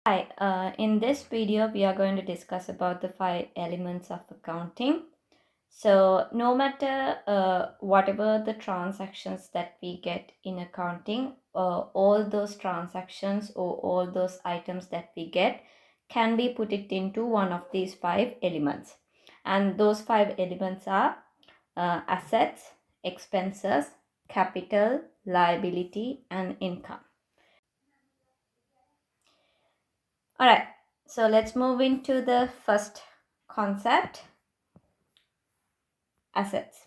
Hi, in this video, we are going to discuss about the five elements of accounting. So, no matter whatever the transactions that we get in accounting, all those transactions or all those items that we get can be put it into one of these five elements. And those five elements are assets, expenses, capital, liability, and income. All right, so let's move into the first concept, assets.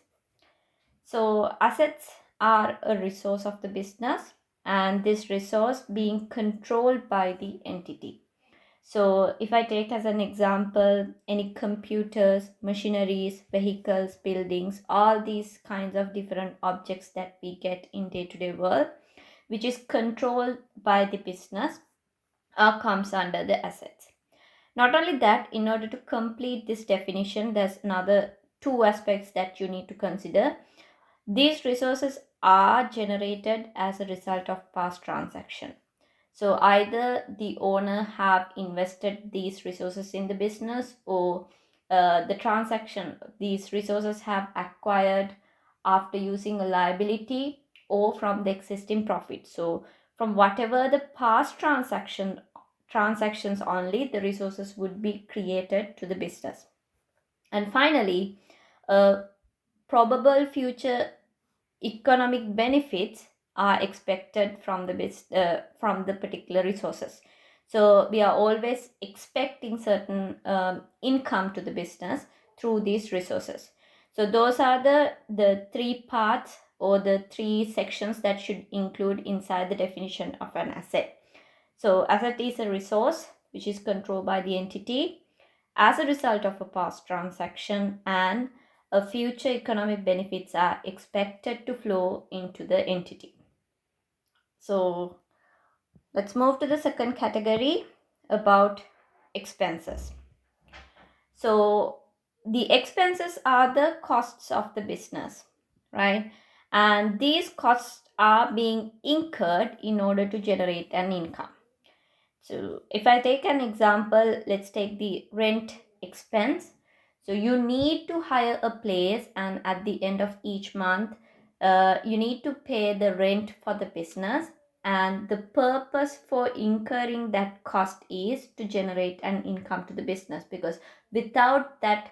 So, assets are a resource of the business, and this resource being controlled by the entity. So, if I take as an example any computers, machineries, vehicles, buildings, all these kinds of different objects that we get in day-to-day world, which is controlled by the business, comes under the assets. Not only that, in order to complete this definition, there's another two aspects that you need to consider. These resources are generated as a result of past transaction. So either the owner have invested these resources in the business, or the transaction, these resources have acquired after using a liability or from the existing profit. So from whatever the past transactions only, the resources would be created to the business. And finally, probable future economic benefits are expected from from the particular resources. So we are always expecting certain income to the business through these resources. So those are the three parts or the three sections that should include inside the definition of an asset. So asset is a resource which is controlled by the entity as a result of a past transaction, and a future economic benefits are expected to flow into the entity. So let's move to the second category about expenses. So the expenses are the costs of the business, right? And these costs are being incurred in order to generate an income. So if I take an example, let's take the rent expense. So you need to hire a place, and at the end of each month, you need to pay the rent for the business. And the purpose for incurring that cost is to generate an income to the business, because without that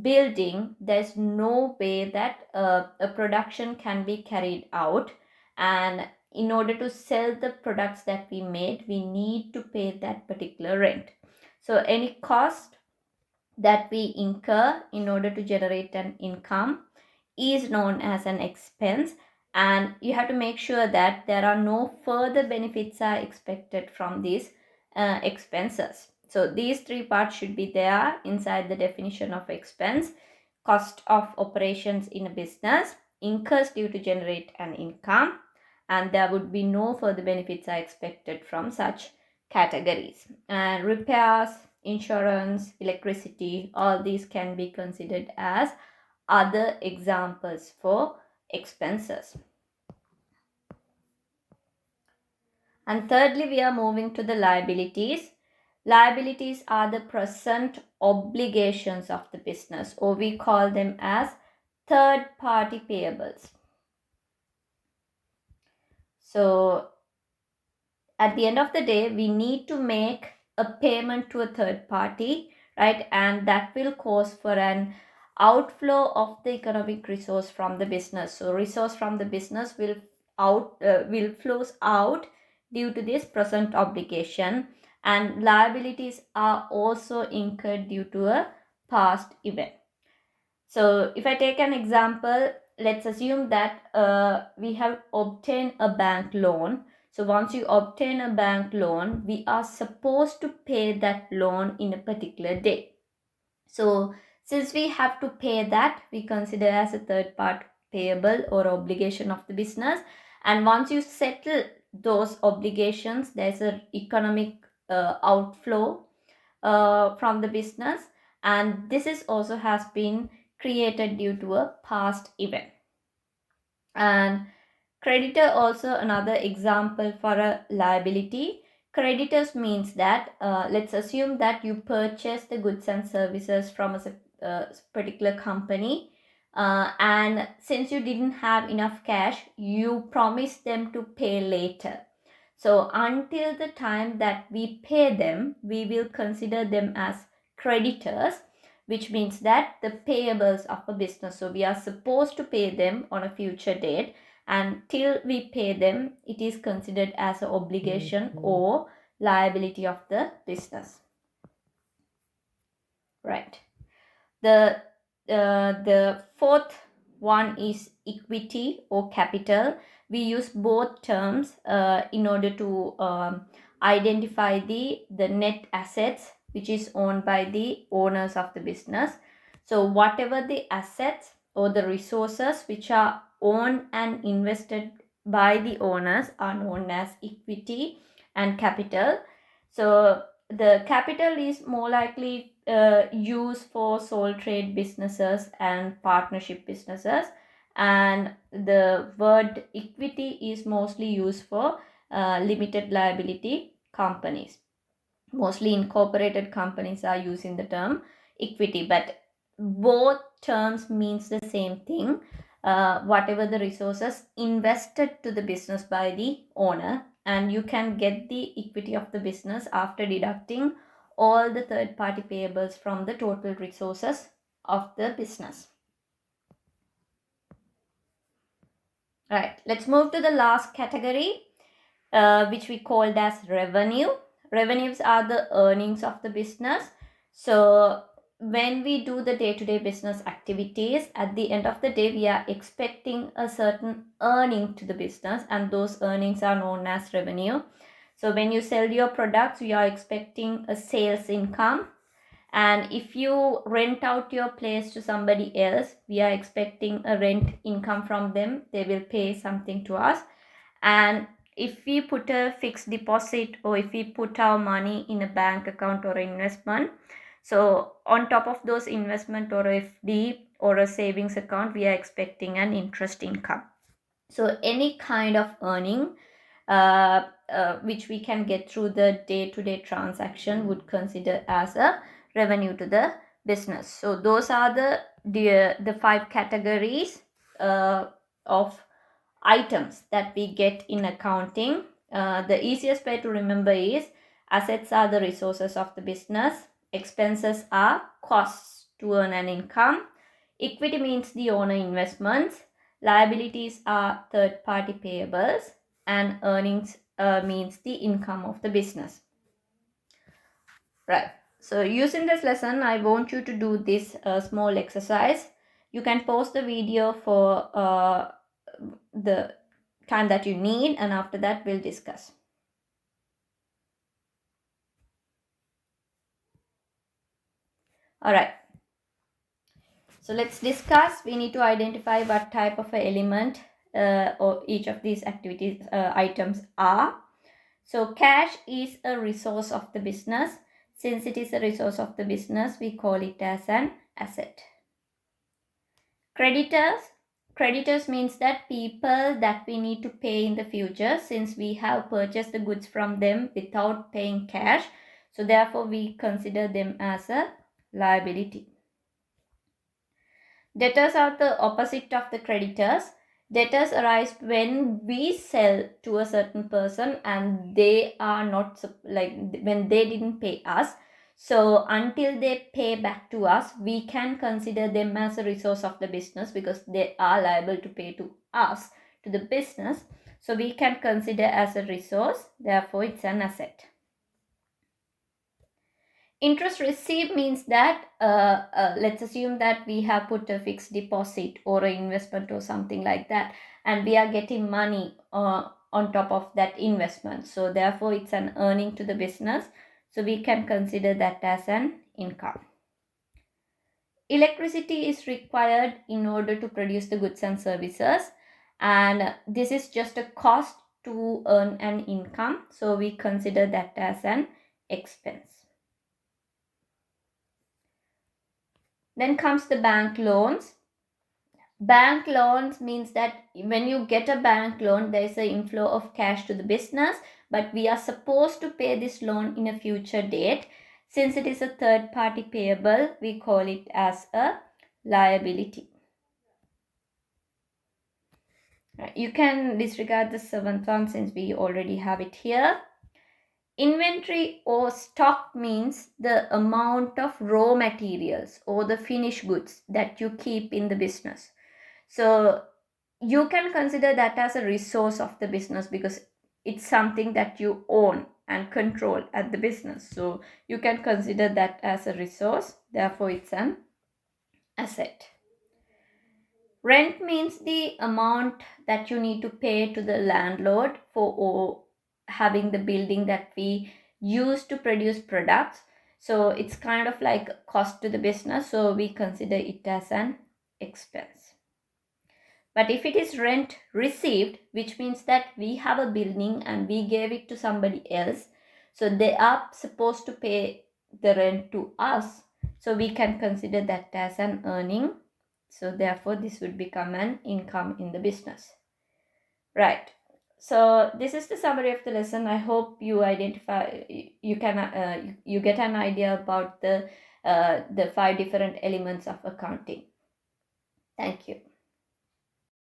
building, there's no way that a production can be carried out. And in order to sell the products that we made, we need to pay that particular rent. So any cost that we incur in order to generate an income is known as an expense, and you have to make sure that there are no further benefits are expected from these expenses. So these three parts should be there inside the definition of expense: cost of operations in a business, incurs due to generate an income, and there would be no further benefits are expected from such categories. And repairs, insurance, electricity, all these can be considered as other examples for expenses. And thirdly, we are moving to the liabilities. Liabilities are the present obligations of the business, or we call them as third party payables. So at the end of the day, we need to make a payment to a third party, right? And that will cause for an outflow of the economic resource from the business. So resource from the business will flows out due to this present obligation, and liabilities are also incurred due to a past event. So if I take an example, let's assume that we have obtained a bank loan. So once you obtain a bank loan, we are supposed to pay that loan in a particular day. So since we have to pay that, we consider as a third part payable or obligation of the business. And once you settle those obligations, there's an economic outflow from the business, and this is also has been created due to a past event. And creditor also another example for a liability. Creditors means that let's assume that you purchase the goods and services from particular company, and since you didn't have enough cash, you promised them to pay later. So until the time that we pay them, we will consider them as creditors, which means that the payables of a business. So we are supposed to pay them on a future date, and till we pay them, it is considered as an obligation or liability of the business. Right. The fourth one is equity or capital. We use both terms in order to identify the net assets which is owned by the owners of the business. So whatever the assets or the resources which are owned and invested by the owners are known as equity and capital. So the capital is more likely used for sole trade businesses and partnership businesses, and the word equity is mostly used for limited liability companies. Mostly incorporated companies are using the term equity, but both terms means the same thing. Whatever the resources invested to the business by the owner, and you can get the equity of the business after deducting all the third party payables from the total resources of the business. Right, let's move to the last category, which we called as revenue. Revenues are the earnings of the business. So when we do the day-to-day business activities, at the end of the day, we are expecting a certain earning to the business, and those earnings are known as revenue. So when you sell your products, you are expecting a sales income. And if you rent out your place to somebody else, we are expecting a rent income from them. They will pay something to us. And if we put a fixed deposit, or if we put our money in a bank account or investment, so on top of those investment or FD or a savings account, we are expecting an interest income. So any kind of earning which we can get through the day-to-day transaction would consider as a revenue to the business. So those are the 5 categories of items that we get in accounting. The easiest way to remember is assets are the resources of the business, expenses are costs to earn an income, equity means the owner investments, liabilities are third party payables, and earnings means the income of the business. Right. So using this lesson, I want you to do this small exercise. You can pause the video for the time that you need, and after that we'll discuss. All right. So let's discuss. We need to identify what type of element or each of these activities items are. So cash is a resource of the business. Since it is a resource of the business, we call it as an asset. Creditors means that people that we need to pay in the future, since we have purchased the goods from them without paying cash. So therefore we consider them as a liability. Debtors are the opposite of the creditors. Debtors arise when we sell to a certain person and they are not, like when they didn't pay us. So until they pay back to us, we can consider them as a resource of the business because they are liable to pay to us, to the business. So we can consider as a resource, therefore it's an asset. Interest received means that let's assume that we have put a fixed deposit or an investment or something like that, and we are getting money on top of that investment. So therefore it's an earning to the business. So we can consider that as an income. Electricity is required in order to produce the goods and services, and this is just a cost to earn an income. So we consider that as an expense. Then comes the bank loans. Bank loans means that when you get a bank loan, there is an inflow of cash to the business, but we are supposed to pay this loan in a future date. Since it is a third party payable, we call it as a liability. Right. You can disregard the seventh one since we already have it here. Inventory or stock means the amount of raw materials or the finished goods that you keep in the business. So you can consider that as a resource of the business because it's something that you own and control at the business. So you can consider that as a resource, therefore it's an asset. Rent means the amount that you need to pay to the landlord for having the building that we use to produce products. So it's kind of like cost to the business, so we consider it as an expense. But if it is rent received, which means that we have a building and we gave it to somebody else, so they are supposed to pay the rent to us, so we can consider that as an earning. So therefore this would become an income in the business. Right. So this is the summary of the lesson. I hope you identify, you can, you get an idea about the 5 different elements of accounting. Thank you.